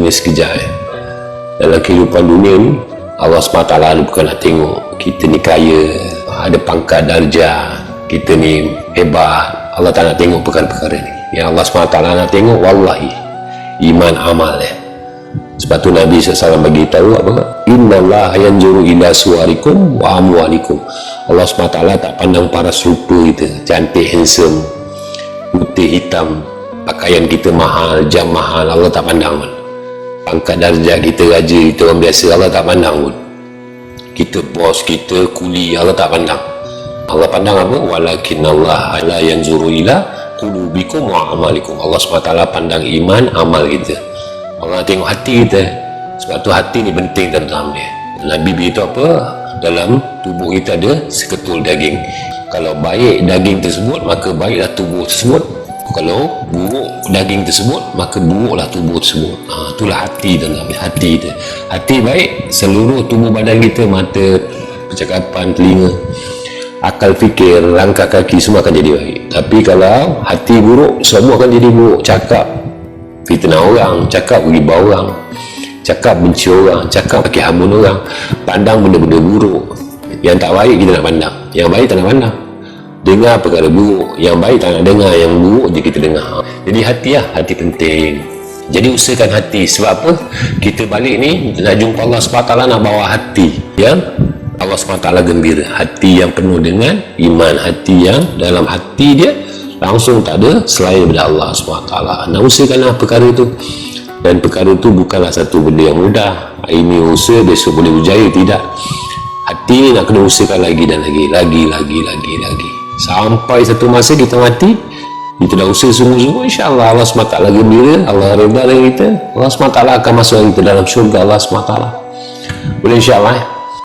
hanya sekejap. Dalam kehidupan dunia ni Allah SWT bukan nak tengok kita ni kaya, ada pangkat darjah, kita ni hebat. Allah tak nak tengok perkara-perkara ni. Yang Allah SWT nak tengok wallahi iman amal dia. Sebab tu Nabi SAW bagi tahu apa? Innallaha yanzuru ila suwarikum wa amwalikum. Allah SWT tak pandang paras rupa kita, cantik, handsome, putih, hitam, pakaian kita mahal, jam mahal, Allah tak pandang pun. Pangkat darjah kita, raja kita, orang biasa, Allah tak pandang pun. Kita bos, kita kuli, Allah tak pandang. Allah pandang apa? Walakinallaha la yanzuru ila qulubikum wa amalikum. Allah SWT pandang iman, amal kita. Allah tengok hati kita. Sebab tu hati ni penting tentang dia. Nabi beritahu apa? Dalam tubuh kita ada seketul daging. Kalau baik daging tersebut, maka baiklah tubuh tersebut. Kalau buruk daging tersebut, maka buruklah tubuh tersebut. Itulah hati tentang dia. Hati kita. Hati baik, seluruh tubuh badan kita, mata, percakapan, telinga, akal fikir, langkah kaki semua akan jadi baik. Tapi kalau hati buruk, semua akan jadi buruk. Cakap fitnah orang, cakap riba orang, cakap benci orang, cakap pakai hamun orang, pandang benda-benda buruk. Yang tak baik kita nak pandang, yang baik tak nak pandang. Dengar perkara buruk, yang baik tak nak dengar, yang buruk je kita dengar. Jadi hati lah, hati penting. Jadi usahakan hati. Sebab apa? Kita balik ni nak jumpa Allah SWT, nak bawa hati yang Allah SWT gembira, hati yang penuh dengan iman, hati yang dalam hati dia langsung tak ada selain daripada Allah SWT. Nak usahakanlah perkara itu. Dan perkara itu bukanlah satu benda yang mudah. Hari ini usaha, besok boleh berjaya, tidak. Hati ni nak kena usahakan lagi dan lagi. Sampai satu masa kita mati, kita dah usaha sungguh-sungguh, insyaAllah Allah SWT gembira, Allah redha dengan kita, Allah SWT akan masuk kita dalam syurga Allah SWT. Boleh insyaAllah.